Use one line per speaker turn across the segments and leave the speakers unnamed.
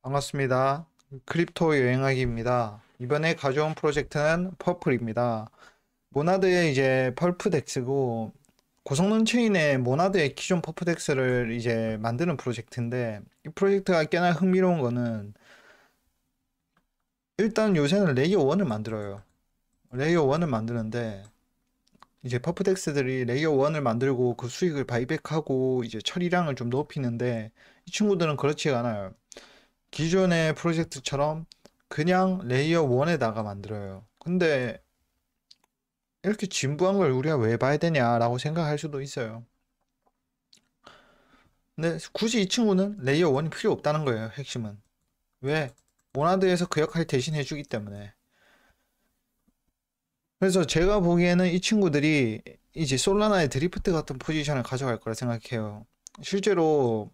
반갑습니다. 크립토 여행하기입니다. 이번에 가져온 프로젝트는 퍼플입니다. 모나드의 이제 펄프덱스고 고성능 체인의 모나드의 기존 퍼프덱스를 이제 만드는 프로젝트인데 이 프로젝트가 꽤나 흥미로운 거는 일단 요새는 레이어 1을 만들어요. 레이어 1을 만드는데 이제 퍼프덱스들이 레이어 1을 만들고 그 수익을 바이백하고 이제 처리량을 좀 높이는데 이 친구들은 그렇지가 않아요. 기존의 프로젝트처럼 그냥 레이어 1에다가 만들어요. 근데 이렇게 진부한 걸 우리가 왜 봐야 되냐라고 생각할 수도 있어요. 근데 굳이 이 친구는 레이어 1이 필요 없다는 거예요, 핵심은. 왜? 모나드에서 그 역할 대신 해주기 때문에. 그래서 제가 보기에는 이 친구들이 이제 솔라나의 드리프트 같은 포지션을 가져갈 거라 생각해요. 실제로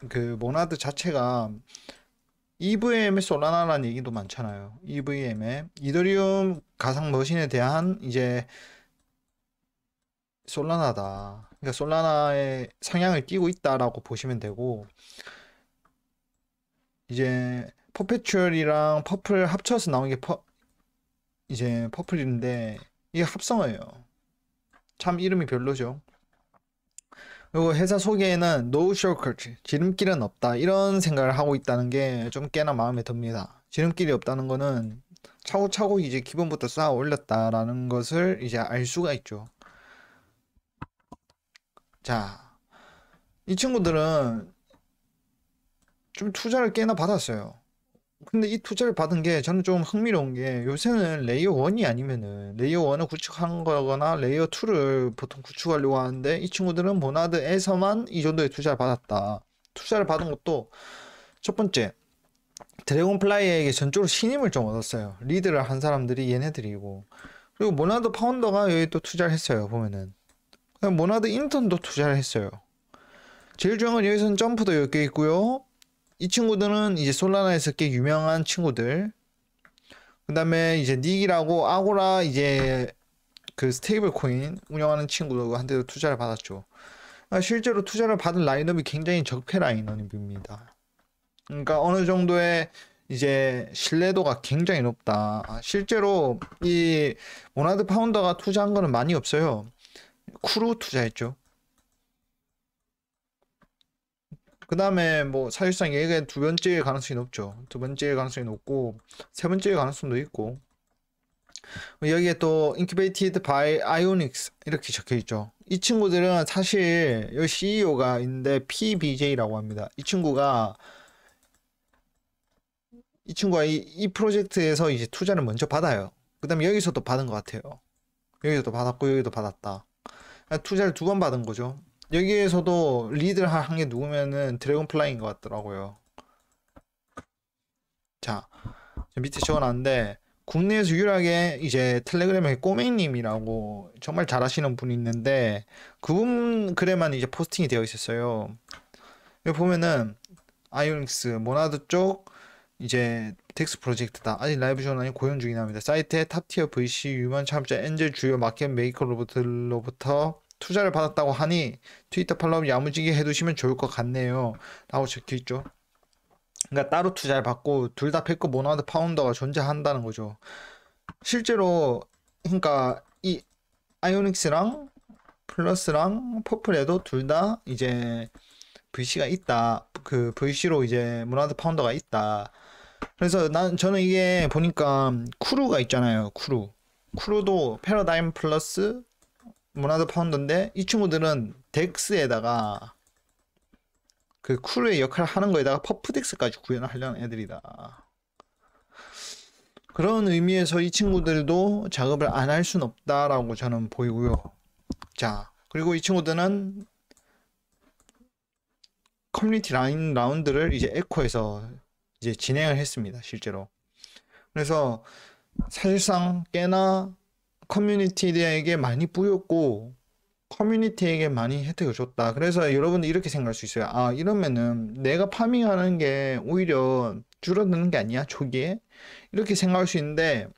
그 모나드 자체가 EVM의 솔라나라는 얘기도 많잖아요. EVM의 이더리움 가상 머신에 대한 이제 솔라나다. 그러니까 솔라나의 상향을 띄고 있다라고 보시면 되고 이제 퍼페추얼이랑 퍼플 합쳐서 나온 게 이제 퍼플인데 이게 합성어예요. 참 이름이 별로죠. 그리고 회사 소개에는 No shortcut, 지름길은 없다 이런 생각을 하고 있다는 게 좀 꽤나 마음에 듭니다. 지름길이 없다는 거는 차곡차곡 이제 기본부터 쌓아 올렸다라는 것을 이제 알 수가 있죠. 자, 이 친구들은 좀 투자를 꽤나 받았어요. 근데 이 투자를 받은 게 저는 좀 흥미로운 게 요새는 레이어 1이 아니면은 레이어 1을 구축하는 거거나 레이어 2를 보통 구축하려고 하는데 이 친구들은 모나드에서만 이 정도의 투자를 받았다. 투자를 받은 것도 첫 번째 드래곤플라이에게 전적으로 신임을 좀 얻었어요. 리드를 한 사람들이 얘네들이고 그리고 모나드 파운더가 여기 또 투자를 했어요. 보면은 그냥 모나드 인턴도 투자를 했어요. 제일 중요한 건 여기서는 점프도 엮여 있고요. 이 친구들은 이제 솔라나에서 꽤 유명한 친구들. 그 다음에 이제 닉이라고 아고라 이제 그 스테이블 코인 운영하는 친구한테도 투자를 받았죠. 실제로 투자를 받은 라인업이 굉장히 적폐 라인업입니다. 그러니까 어느 정도의 이제 신뢰도가 굉장히 높다. 실제로 이 모나드 파운더가 투자한 거는 많이 없어요. 쿠루 투자했죠. 그 다음에 뭐 사실상 얘가 두 번째일 가능성이 높죠. 두 번째일 가능성이 높고 세 번째일 가능성도 있고 여기에 또 incubated by ionics 이렇게 적혀 있죠. 이 친구들은 사실 여기 CEO가 있는데 PBJ라고 합니다. 이 친구가 이 프로젝트에서 이제 투자를 먼저 받아요. 그 다음에 여기서도 받은 것 같아요. 여기서도 받았고 여기도 받았다. 투자를 두 번 받은 거죠. 여기에서도 리드를 한 게 누구면은 드래곤플라이인 것 같더라고요. 자, 밑에 적어놨는데 국내에서 유일하게 이제 텔레그램에 꼬맹님이라고 정말 잘하시는 분이 있는데 그분 글에만 이제 포스팅이 되어 있었어요. 여기 보면은 아이오닉스 모나드 쪽 이제 덱스 프로젝트다. 아직 라이브 전환이 고용 중이랍니다. 사이트에 탑티어 VC 유명 참자 엔젤 주요 마켓 메이커로부터 투자를 받았다고 하니 트위터 팔로우 야무지게 해두시면 좋을 것 같네요. 라고 적혀있죠. 그러니까 따로 투자를 받고 둘 다 페커 모나드 파운더가 존재한다는 거죠. 실제로 그러니까 이 아이오닉스랑 플러스랑 퍼플에도 둘 다 이제 VC가 있다. 그 VC로 이제 모나드 파운더가 있다. 그래서 저는 이게 보니까 쿠루가 있잖아요. 쿠루도 패러다임 플러스 모나드 파운더인데 이 친구들은 덱스에다가 그 쿠루의 역할을 하는 거에다가 퍼프덱스까지 구현하려는 애들이다. 그런 의미에서 이 친구들도 작업을 안 할 순 없다라고 저는 보이고요. 자, 그리고 이 친구들은 커뮤니티 라인 라운드를 이제 에코에서 이제 진행을 했습니다. 실제로. 그래서 사실상 꽤나 커뮤니티에게 많이 뿌였고 커뮤니티에게 많이 혜택을 줬다. 그래서 여러분들 이렇게 생각할 수 있어요. 아, 이러면은 내가 파밍하는 게 오히려 줄어드는 게 아니야, 초기에? 이렇게 생각할 수 있는데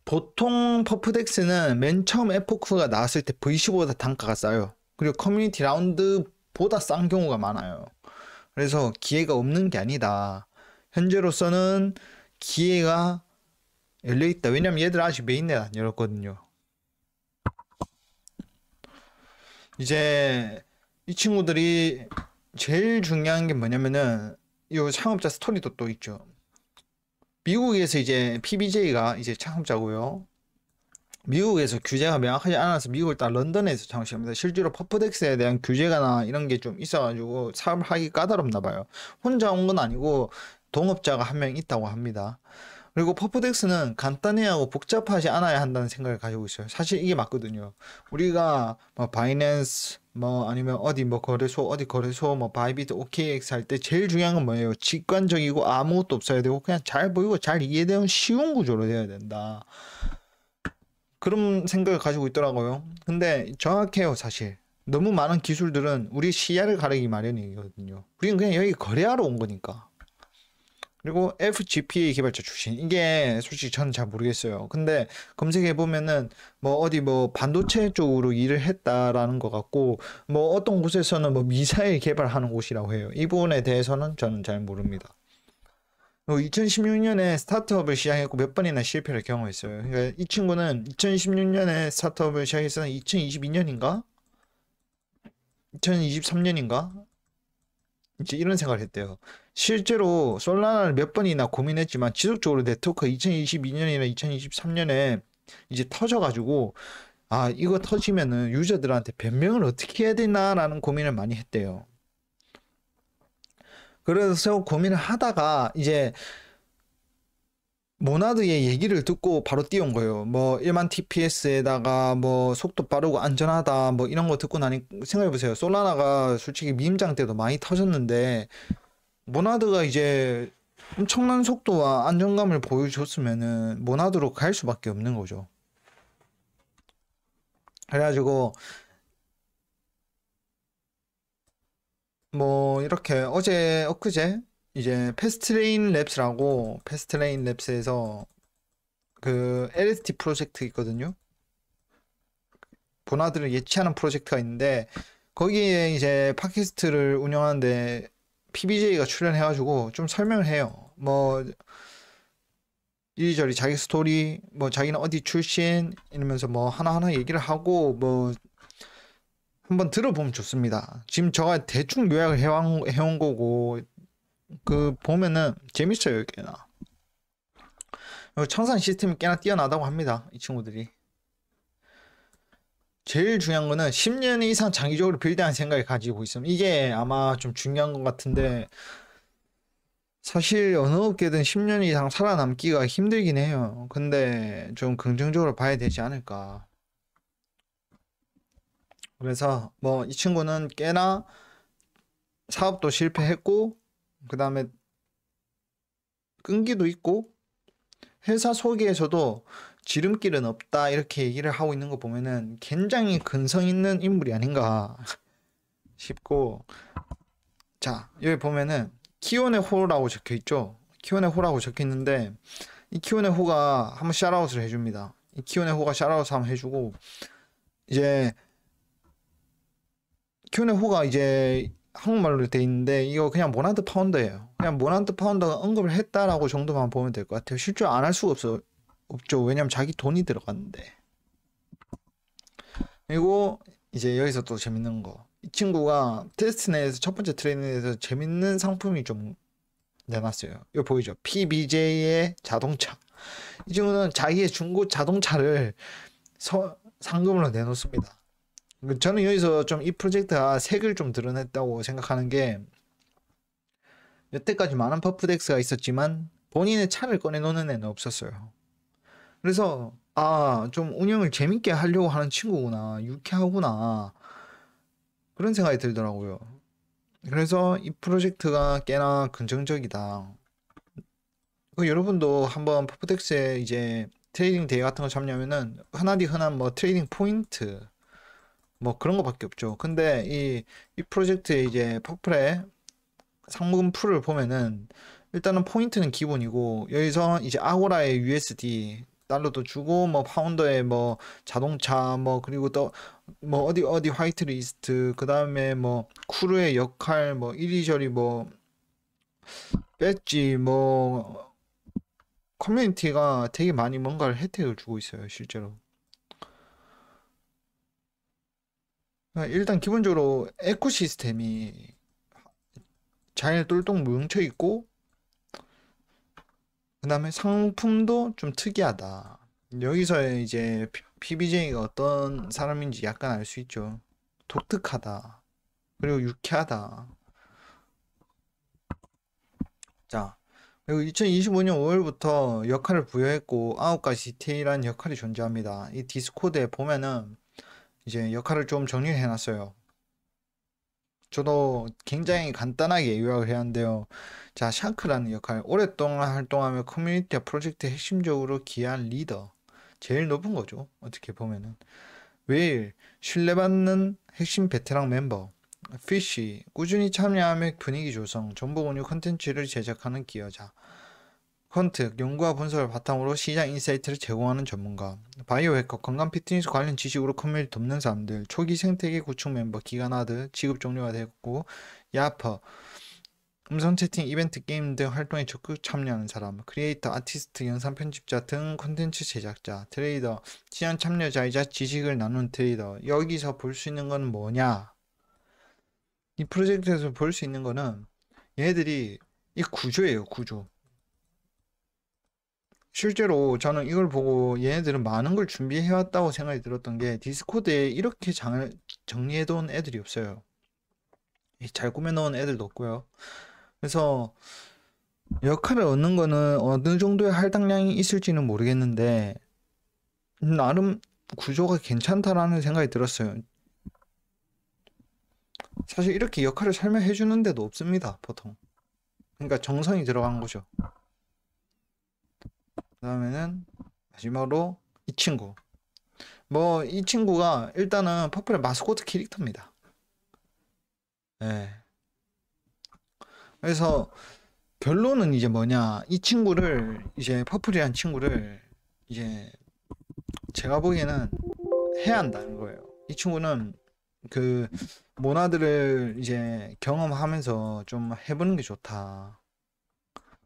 보통 퍼프덱스는 맨 처음 에포크가 나왔을 때 VC보다 단가가 싸요. 그리고 커뮤니티 라운드보다 싼 경우가 많아요. 그래서 기회가 없는 게 아니다. 현재로서는 기회가 열려있다. 왜냐면 얘들 아직 메인넷 안 열었거든요. 이제 이 친구들이 제일 중요한 게 뭐냐면은 이 창업자 스토리도 또 있죠. 미국에서 이제 PBJ가 이제 창업자고요. 미국에서 규제가 명확하지 않아서 미국을 따라 런던에서 창업합니다. 실제로 퍼프덱스에 대한 규제가나 이런 게 좀 있어가지고 사업을 하기 까다롭나 봐요. 혼자 온 건 아니고 동업자가 한 명 있다고 합니다. 그리고 퍼프덱스는 간단해하고 복잡하지 않아야 한다는 생각을 가지고 있어요. 사실 이게 맞거든요. 우리가 뭐 바이낸스 뭐 아니면 어디 뭐 거래소 어디 거래소 뭐 바이비트 OKX 할 때 제일 중요한 건 뭐예요? 직관적이고 아무것도 없어야 되고 그냥 잘 보이고 잘 이해되는 쉬운 구조로 돼야 된다. 그런 생각을 가지고 있더라고요. 근데 정확해요, 사실. 너무 많은 기술들은 우리 시야를 가리기 마련이거든요. 우리는 그냥 여기 거래하러 온 거니까. 그리고 FGPA 개발자 출신. 이게 솔직히 저는 잘 모르겠어요. 근데 검색해 보면은 뭐 어디 뭐 반도체 쪽으로 일을 했다라는 것 같고 뭐 어떤 곳에서는 뭐 미사일 개발하는 곳이라고 해요. 이 부분에 대해서는 저는 잘 모릅니다. 2016년에 스타트업을 시작했고 몇 번이나 실패를 경험했어요. 그러니까 이 친구는 2016년에 스타트업을 시작해서 2022년인가? 2023년인가? 이제 이런 생각을 했대요. 실제로 솔라나를 몇 번이나 고민했지만 지속적으로 네트워크가 2022년이나 2023년에 이제 터져가지고 아 이거 터지면은 유저들한테 변명을 어떻게 해야 되나라는 고민을 많이 했대요. 그래서 고민을 하다가 이제 모나드의 얘기를 듣고 바로 띄운 거예요. 뭐 1만 TPS에다가 뭐 속도 빠르고 안전하다 뭐 이런 거 듣고 나니 생각해보세요. 솔라나가 솔직히 미임장 때도 많이 터졌는데 모나드가 이제 엄청난 속도와 안정감을 보여줬으면은 모나드로 갈 수밖에 없는 거죠. 그래가지고 뭐 이렇게 어제 엊그제 이제 패스트레인 랩스라고 패스트레인 랩스에서 그 LST 프로젝트 있거든요. 모나드를 예치하는 프로젝트가 있는데 거기에 이제 팟캐스트를 운영하는데 PBJ가 출연해가지고 좀 설명을 해요. 뭐 이리저리 자기 스토리, 뭐 자기는 어디 출신 이러면서 뭐 하나하나 얘기를 하고 뭐 한번 들어보면 좋습니다. 지금 저가 대충 요약을 해온 거고 그 보면은 재밌어요, 꽤나. 청산 시스템이 꽤나 뛰어나다고 합니다, 이 친구들이. 제일 중요한 거는 10년 이상 장기적으로 빌드하는 생각을 가지고 있으면 이게 아마 좀 중요한 것 같은데 사실 어느 업계든 10년 이상 살아남기가 힘들긴 해요. 근데 좀 긍정적으로 봐야 되지 않을까. 그래서 뭐 이 친구는 꽤나 사업도 실패했고 그 다음에 끈기도 있고 회사 소개에서도 지름길은 없다 이렇게 얘기를 하고 있는 거 보면은 굉장히 근성 있는 인물이 아닌가 싶고 자 여기 보면은 키온의 호라고 적혀 있죠. 키온의 호라고 적혀 있는데 이 키온의 호가 한번 샤라웃을 해줍니다. 이 키온의 호가 샤라웃 한번 해주고 이제 키온의 호가 이제 한국말로 돼 있는데 이거 그냥 모나드 파운더예요. 그냥 모나드 파운더가 언급을 했다라고 정도만 보면 될 것 같아요. 실제로 안 할 수가 없죠. 왜냐면 자기 돈이 들어갔는데. 그리고 이제 여기서 또 재밌는 거. 이 친구가 테스트넷에서 첫 번째 트레이닝에서 재밌는 상품이 좀 내놨어요. 이거 보이죠? PBJ의 자동차. 이 친구는 자기의 중고 자동차를 상금으로 내놓습니다. 저는 여기서 좀 이 프로젝트가 색을 좀 드러냈다고 생각하는 게 여태까지 많은 퍼프덱스가 있었지만 본인의 차를 꺼내놓는 애는 없었어요. 그래서 아, 좀 운영을 재밌게 하려고 하는 친구구나, 유쾌하구나 그런 생각이 들더라고요. 그래서 이 프로젝트가 꽤나 긍정적이다. 여러분도 한번 퍼프덱스에 이제 트레이딩 대회 같은 거 참여하면은 흔한 뭐 트레이딩 포인트 뭐 그런 거밖에 없죠. 근데 이 프로젝트에 이제 퍼플의 상금 풀을 보면은 일단은 포인트는 기본이고 여기서 이제 아고라의 USD 달러도 주고 뭐 파운더의 뭐 자동차 뭐 그리고 또 뭐 어디 화이트 리스트 그 다음에 뭐 쿠르의 역할 뭐 이리저리 뭐 배지 뭐 커뮤니티가 되게 많이 뭔가를 혜택을 주고 있어요, 실제로. 일단 기본적으로 에코시스템이 잘 똘똘 뭉쳐 있고, 그 다음에 상품도 좀 특이하다. 여기서 이제 PBJ가 어떤 사람인지 약간 알 수 있죠. 독특하다. 그리고 유쾌하다. 자, 그리고 2025년 5월부터 역할을 부여했고 9가지 디테일한 역할이 존재합니다. 이 디스코드에 보면은 이제 역할을 좀 정리를 해놨어요. 저도 굉장히 간단하게 요약을 해야 하는데요. 자, 샤크라는 역할. 오랫동안 활동하며 커뮤니티와 프로젝트에 핵심적으로 기여한 리더. 제일 높은 거죠. 어떻게 보면은. 웨일, 신뢰받는 핵심 베테랑 멤버. 피쉬, 꾸준히 참여하며 분위기 조성, 정보 공유 콘텐츠를 제작하는 기여자. 퀀트, 연구와 분석을 바탕으로 시장 인사이트를 제공하는 전문가. 바이오해커, 건강 피트니스 관련 지식으로 커뮤니티 돕는 사람들. 초기 생태계 구축 멤버, 기가나드, 지급 종료가 됐고. 야퍼, 음성 채팅, 이벤트, 게임 등 활동에 적극 참여하는 사람. 크리에이터, 아티스트, 영상 편집자 등 콘텐츠 제작자. 트레이더, 시장 참여자이자 지식을 나누는 트레이더. 여기서 볼 수 있는 건 뭐냐? 이 프로젝트에서 볼 수 있는 거는 얘네들이 이 구조예요, 구조. 실제로 저는 이걸 보고 얘네들은 많은 걸 준비해왔다고 생각이 들었던 게 디스코드에 이렇게 정리해둔 애들이 없어요. 잘 꾸며놓은 애들도 없고요. 그래서 역할을 얻는 거는 어느 정도의 할당량이 있을지는 모르겠는데 나름 구조가 괜찮다라는 생각이 들었어요. 사실 이렇게 역할을 설명해 주는 데도 없습니다, 보통. 그러니까 정성이 들어간 거죠. 그 다음에는 마지막으로 이 친구. 뭐 이 친구가 일단은 퍼플의 마스코트 캐릭터입니다. 예. 그래서 결론은 이제 뭐냐, 이 친구를 이제 퍼플이란 친구를 이제 제가 보기에는 해야 한다는 거예요. 이 친구는 그 모나드를 이제 경험하면서 좀 해보는 게 좋다.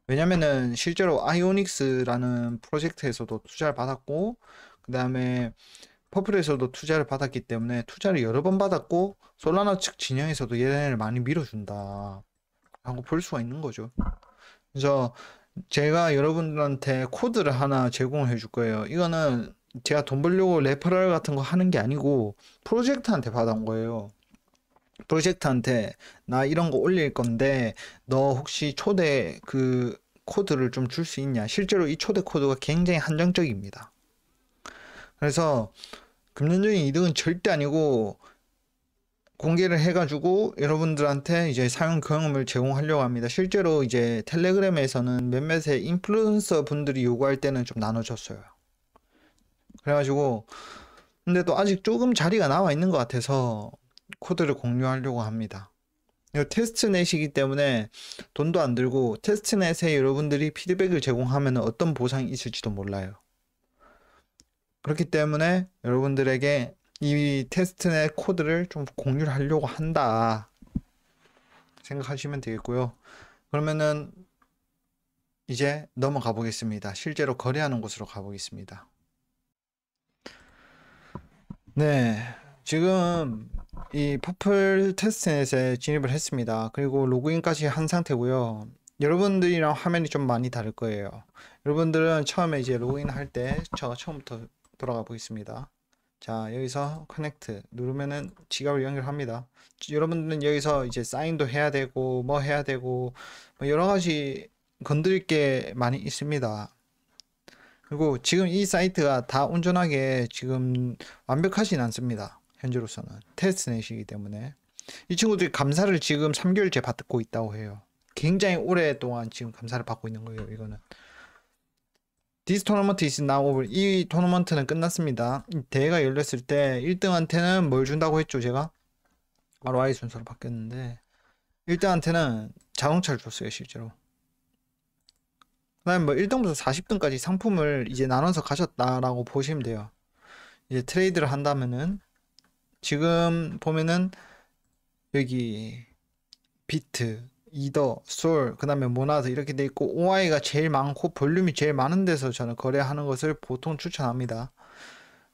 왜냐면은 실제로 아이오닉스라는 프로젝트에서도 투자를 받았고, 그 다음에 퍼플에서도 투자를 받았기 때문에 투자를 여러 번 받았고, 솔라나 측 진영에서도 얘네를 많이 밀어준다 하고 볼 수가 있는 거죠. 그래서 제가 여러분들한테 코드를 하나 제공해 줄 거예요. 이거는 제가 돈 벌려고 레퍼럴 같은 거 하는 게 아니고 프로젝트한테 받아온 거예요. 프로젝트한테 나 이런 거 올릴 건데 너 혹시 초대 그 코드를 좀 줄 수 있냐? 실제로 이 초대 코드가 굉장히 한정적입니다. 그래서 금전적인 이득은 절대 아니고 공개를 해가지고 여러분들한테 이제 사용 경험을 제공하려고 합니다. 실제로 이제 텔레그램에서는 몇몇의 인플루언서 분들이 요구할 때는 좀 나눠줬어요. 그래가지고 근데 또 아직 조금 자리가 남아 있는 것 같아서 코드를 공유하려고 합니다. 이거 테스트넷이기 때문에 돈도 안 들고 테스트넷에 여러분들이 피드백을 제공하면 어떤 보상이 있을지도 몰라요. 그렇기 때문에 여러분들에게 이 테스트넷 코드를 좀 공유를 하려고 한다 생각하시면 되겠고요. 그러면은 이제 넘어가 보겠습니다. 실제로 거래하는 곳으로 가보겠습니다. 네, 지금 이 퍼플 테스트넷에 진입을 했습니다. 그리고 로그인까지 한 상태고요. 여러분들이랑 화면이 좀 많이 다를 거예요. 여러분들은 처음에 이제 로그인 할 때 저 처음부터 돌아가 보겠습니다. 자, 여기서 커넥트 누르면은 지갑을 연결합니다. 여러분들은 여기서 이제 사인도 해야 되고 뭐 해야 되고 뭐 여러 가지 건드릴 게 많이 있습니다. 그리고 지금 이 사이트가 다 온전하게 지금 완벽하진 않습니다. 현재로서는 테스트넷이기 때문에 이 친구들이 감사를 지금 3개월째 받고 있다고 해요. 굉장히 오랫동안 지금 감사를 받고 있는 거예요. 이거는 This tournament is now over. 이 토너먼트는 끝났습니다. 이 대회가 열렸을 때 1등한테는 뭘 준다고 했죠, 제가? ROI 순서로 바뀌었는데 1등한테는 자동차를 줬어요, 실제로. 그다음에 뭐 1등부터 40등까지 상품을 이제 나눠서 가셨다라고 보시면 돼요. 이제 트레이드를 한다면은 지금 보면은 여기 비트 이더, 솔, 그 다음에 모나드 이렇게 돼 있고 OI가 제일 많고 볼륨이 제일 많은 데서 저는 거래하는 것을 보통 추천합니다.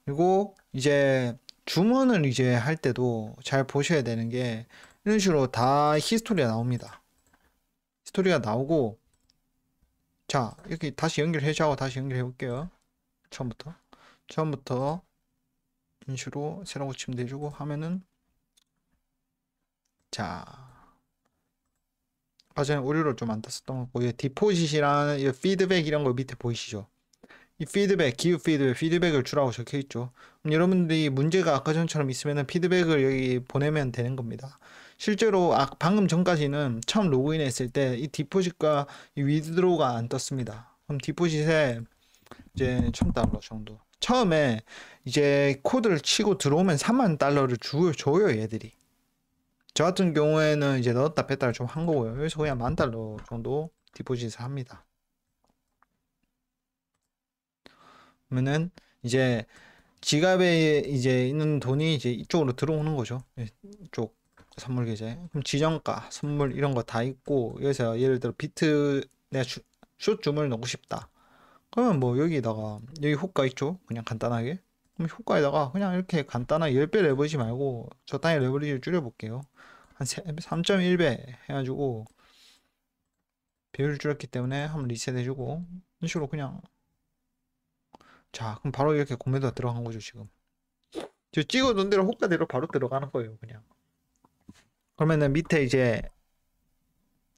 그리고 이제 주문을 이제 할 때도 잘 보셔야 되는 게 이런 식으로 다 히스토리가 나옵니다. 히스토리가 나오고 자 이렇게 다시 연결해주고 다시 연결해 볼게요. 처음부터 이런 식으로 새로 고치면 돼주고 하면은 자 전에 오류를 좀 안 땄었던 거 같고 이 디포짓이라는 이 피드백 이런 거 밑에 보이시죠? 이 피드백, 기후 피드백을 주라고 적혀 있죠. 그럼 여러분들이 문제가 아까 전처럼 있으면 피드백을 여기 보내면 되는 겁니다. 실제로 방금 전까지는 처음 로그인했을 때 이 디포짓과 이 위드로우가 안 떴습니다. 그럼 디포짓에 이제 1000달러 정도. 처음에 이제 코드를 치고 들어오면 3만 달러를 줘요, 얘들이. 저 같은 경우에는 이제 넣었다 뺐다를 좀 한 거고요. 여기서 그냥 10,000달러 정도 디포짓을 합니다. 그러면은 이제 지갑에 이제 있는 돈이 이제 이쪽으로 들어오는 거죠. 이쪽 선물 계좌에. 그럼 지정가, 선물 이런 거 다 있고 여기서 예를 들어 비트 내가 숏 주문을 넣고 싶다. 그러면 뭐 여기다가 여기 호가 있죠? 그냥 간단하게. 그럼 호가에다가 그냥 이렇게 간단하게 10배 레버리지 말고 적당히 레버리지를 줄여볼게요. 한 3.1배 해가지고 배율을 줄였기 때문에 한번 리셋 해주고 이런 식으로 그냥 자 그럼 바로 이렇게 공매도가 들어간 거죠 지금. 저 찍어둔 대로 호가대로 바로 들어가는 거예요 그냥. 그러면은 밑에 이제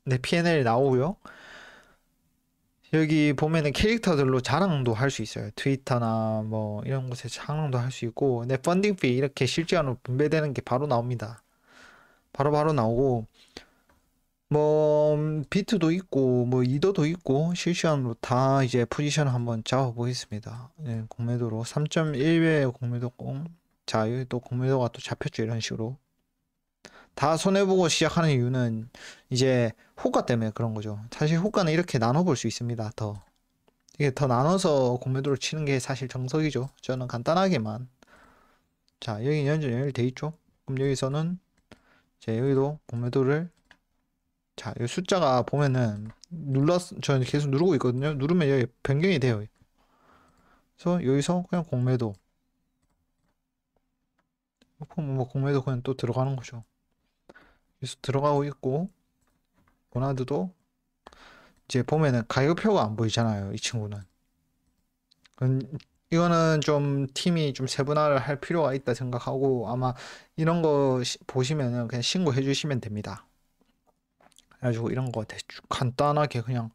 내 P&L이 나오고요. 여기 보면은 캐릭터들로 자랑도 할 수 있어요. 트위터나 뭐 이런 곳에 자랑도 할 수 있고 내 펀딩 피 이렇게 실시간으로 분배되는 게 바로 나옵니다. 바로 나오고 뭐 비트도 있고 뭐 이더도 있고 실시간으로 다 이제 포지션을 한번 잡아 보겠습니다. 네, 공매도로 3.1배 공매도 자 여기 또 공매도가 또 잡혔죠 이런 식으로. 다 손해보고 시작하는 이유는 이제 호가 때문에 그런 거죠. 사실 호가는 이렇게 나눠볼 수 있습니다. 이게 더 나눠서 공매도를 치는 게 사실 정석이죠. 저는 간단하게만 자 여기 연결돼 있죠. 그럼 여기서는 이제 여기도 공매도를 자 여기 숫자가 보면은 저는 계속 누르고 있거든요. 누르면 여기 변경이 돼요. 그래서 여기서 그냥 공매도 뭐 공매도 그냥 또 들어가는 거죠. 그래서 들어가고 있고 모나드도 이제 보면은 가격표가 안 보이잖아요. 이 친구는. 이거는 좀 팀이 좀 세분화를 할 필요가 있다 생각하고 아마 이런 거 보시면은 그냥 신고해 주시면 됩니다. 그래가지고 이런 거 대충 간단하게 그냥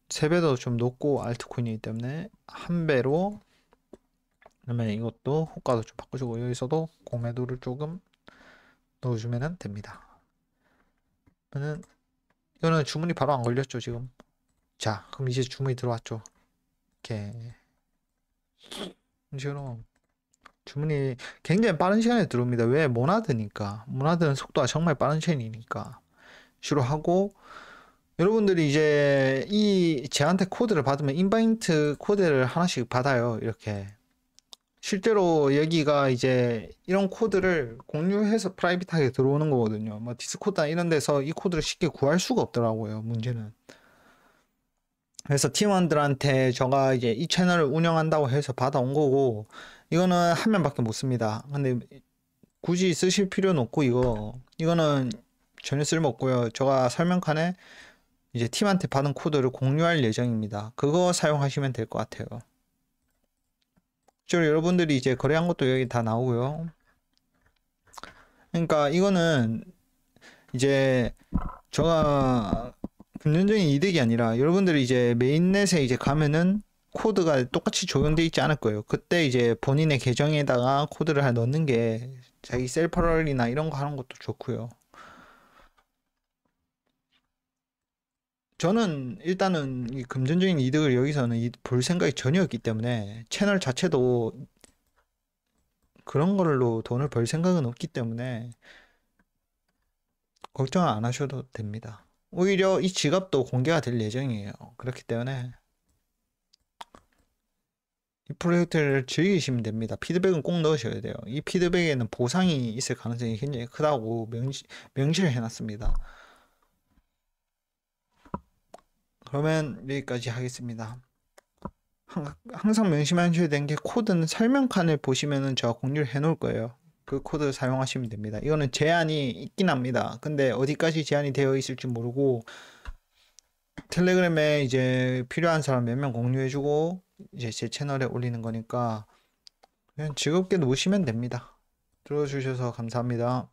세배도 좀 높고 알트코인이기 때문에 한 배로 그러면 이것도 호가도 좀 바꿔주고 여기서도 공매도를 조금 넣어주면 됩니다. 그러면은 이거는 주문이 바로 안 걸렸죠 지금. 자 그럼 이제 주문이 들어왔죠. 이렇게 식으로 주문이 굉장히 빠른 시간에 들어옵니다. 왜? 모나드니까. 모나드는 속도가 정말 빠른 체인이니까. 주로 하고 여러분들이 이제 제한테 코드를 받으면 인바인트 코드를 하나씩 받아요. 이렇게. 실제로 여기가 이제 이런 코드를 공유해서 프라이빗하게 들어오는 거거든요. 뭐 디스코드나 이런 데서 이 코드를 쉽게 구할 수가 없더라고요. 문제는. 그래서 팀원들한테 제가 이제 이 채널을 운영한다고 해서 받아온 거고 이거는 한 명밖에 못 씁니다. 근데 굳이 쓰실 필요는 없고 이거는 전혀 쓸모 없고요. 제가 설명칸에 이제 팀한테 받은 코드를 공유할 예정입니다. 그거 사용하시면 될 것 같아요. 실제로 여러분들이 이제 거래한 것도 여기 다 나오고요. 그러니까 이거는 이제 제가 금전적인 이득이 아니라 여러분들이 이제 메인넷에 이제 가면은 코드가 똑같이 적용돼 있지 않을 거예요. 그때 이제 본인의 계정에다가 코드를 넣는 게 자기 셀퍼럴이나 이런 거 하는 것도 좋고요. 저는 일단은 이 금전적인 이득을 여기서는 볼 생각이 전혀 없기 때문에 채널 자체도 그런 걸로 돈을 벌 생각은 없기 때문에 걱정 안 하셔도 됩니다. 오히려 이 지갑도 공개가 될 예정이에요. 그렇기 때문에 이 프로젝트를 즐기시면 됩니다. 피드백은 꼭 넣으셔야 돼요. 이 피드백에는 보상이 있을 가능성이 굉장히 크다고 명시를 해놨습니다. 그러면 여기까지 하겠습니다. 항상 명심하셔야 되는 게 코드는 설명칸을 보시면은 제가 공유를 해 놓을 거예요. 그 코드 사용하시면 됩니다. 이거는 제한이 있긴 합니다. 근데 어디까지 제한이 되어 있을지 모르고 텔레그램에 이제 필요한 사람 몇 명 공유해주고 이제 제 채널에 올리는 거니까 그냥 즐겁게 놓으시면 됩니다. 들어주셔서 감사합니다.